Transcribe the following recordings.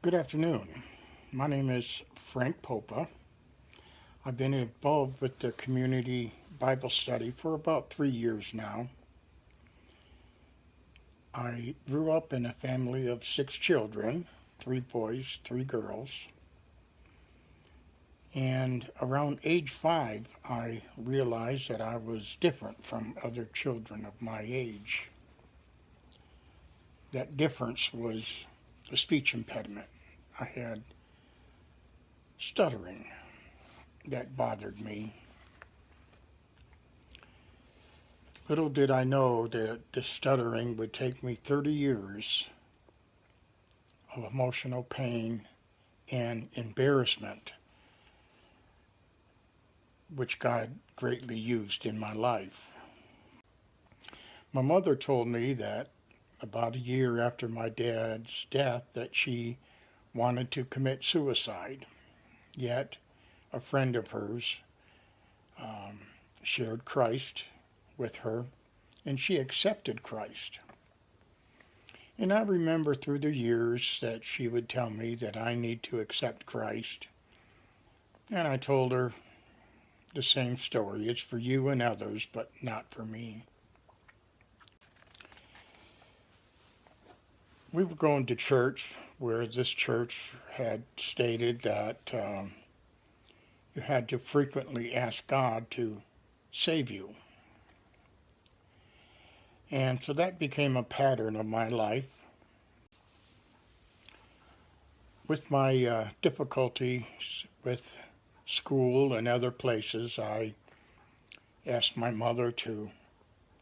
Good afternoon. My name is Frank Popa. I've been involved with the community Bible study for about 3 years now. I grew up in a family of 6 children, 3 boys, 3 girls. And around age 5, I realized that I was different from other children of my age. That difference was a speech impediment. I had stuttering that bothered me. Little did I know that the stuttering would take me 30 years of emotional pain and embarrassment, which God greatly used in my life. My mother told me that about a year after my dad's death that she wanted to commit suicide. Yet a friend of hers shared Christ with her, and she accepted Christ. And I remember through the years that she would tell me that I need to accept Christ. And I told her the same story. It's for you and others, but not for me. We were going to church where this church had stated that you had to frequently ask God to save you. And so that became a pattern of my life. With my difficulties with school and other places, I asked my mother to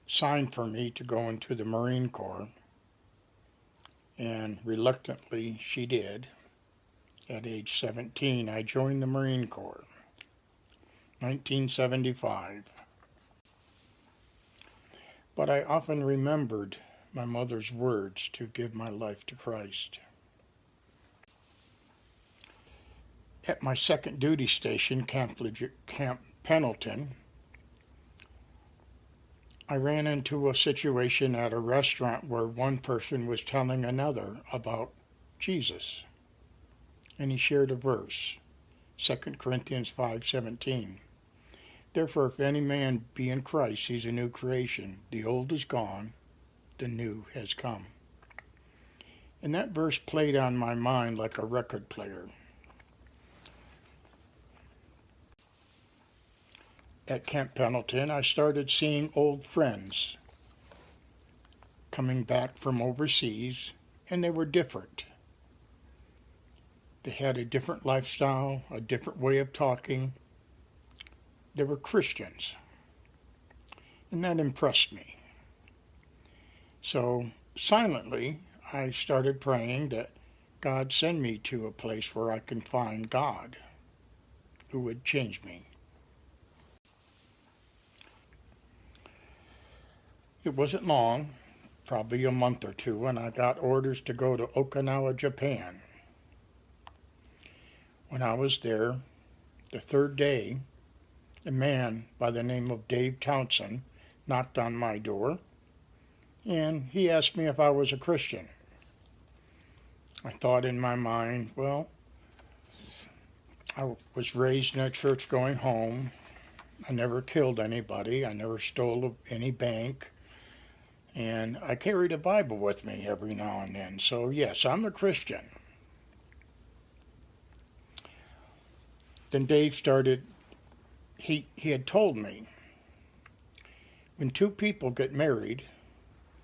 sign for me to go into the Marine Corps. And reluctantly, she did. At age 17, I joined the Marine Corps, 1975. But I often remembered my mother's words to give my life to Christ. At my second duty station, Camp Pendleton, I ran into a situation at a restaurant where one person was telling another about Jesus. And he shared a verse, 2 Corinthians 5:17. Therefore, if any man be in Christ, he's a new creation. The old is gone, the new has come. And that verse played on my mind like a record player. At Camp Pendleton, I started seeing old friends coming back from overseas, and they were different. They had a different lifestyle, a different way of talking. They were Christians, and that impressed me. So silently, I started praying that God send me to a place where I can find God who would change me. It wasn't long, probably a month or two, and I got orders to go to Okinawa, Japan. When I was there, the third day, a man by the name of Dave Townsend knocked on my door, and he asked me if I was a Christian. I thought in my mind, well, I was raised in a church-going home. I never killed anybody. I never stole any bank. And I carried a Bible with me every now and then. So yes, I'm a Christian. Then Dave started, he had told me, when two people get married,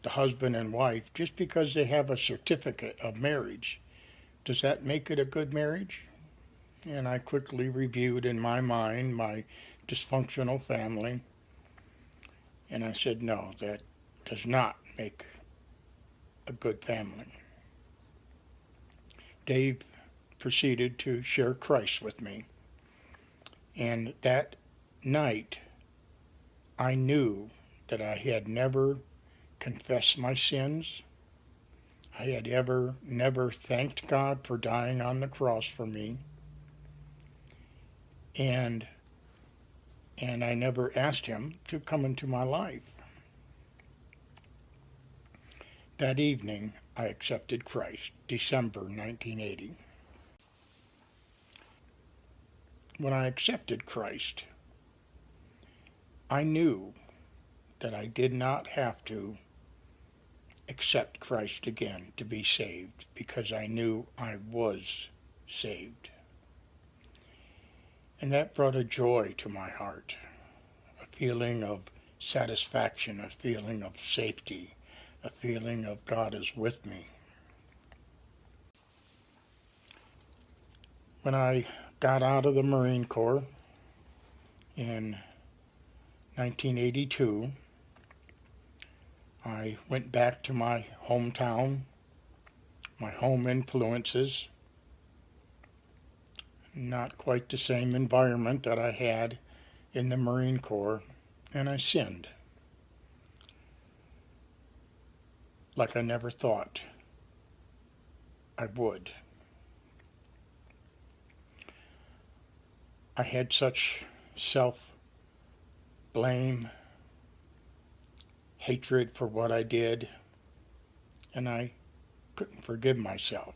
the husband and wife, just because they have a certificate of marriage, does that make it a good marriage? And I quickly reviewed in my mind my dysfunctional family. And I said, no, that does not make a good family. Dave proceeded to share Christ with me. And that night, I knew that I had never confessed my sins. I had never thanked God for dying on the cross for me. And I never asked him to come into my life. That evening, I accepted Christ, December 1980. when I accepted Christ, I knew that I did not have to accept Christ again to be saved, because I knew I was saved. And that brought a joy to my heart, a feeling of satisfaction, a feeling of safety, a feeling of God is with me. When I got out of the Marine Corps in 1982, I went back to my hometown, my home influences, not quite the same environment that I had in the Marine Corps, and I sinned like I never thought I would. I had such self-blame, hatred for what I did, and I couldn't forgive myself.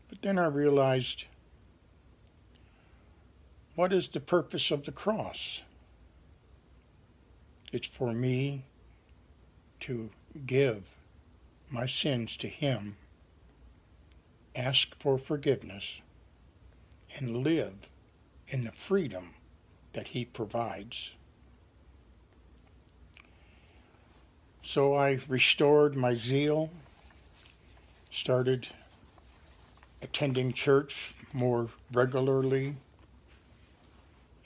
But then I realized, what is the purpose of the cross? It's for me to give my sins to Him, ask for forgiveness, and live in the freedom that He provides. So I restored my zeal, started attending church more regularly,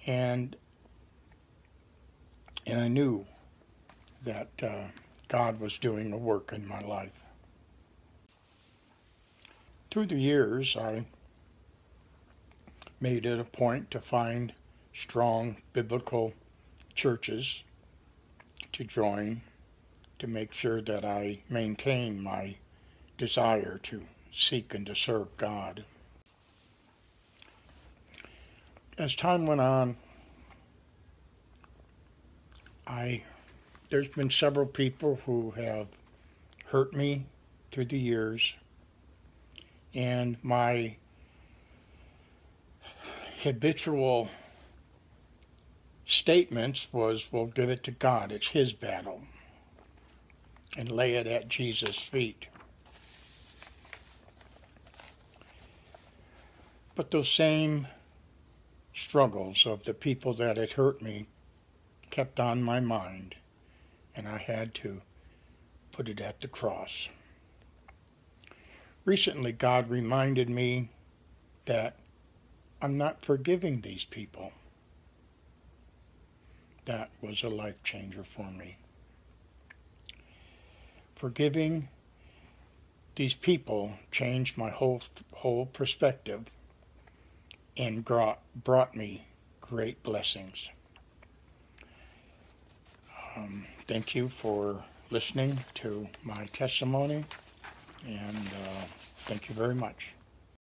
and I knew that God was doing a work in my life. Through the years, I made it a point to find strong biblical churches to join, to make sure that I maintain my desire to seek and to serve God. As time went on, there's been several people who have hurt me through the years, and my habitual statements was, well, give it to God, it's His battle, and lay it at Jesus' feet. But those same struggles of the people that had hurt me kept on my mind, and I had to put it at the cross. Recently, God reminded me that I'm not forgiving these people. That was a life changer for me. Forgiving these people changed my whole perspective and brought me great blessings. Thank you for listening to my testimony, and thank you very much.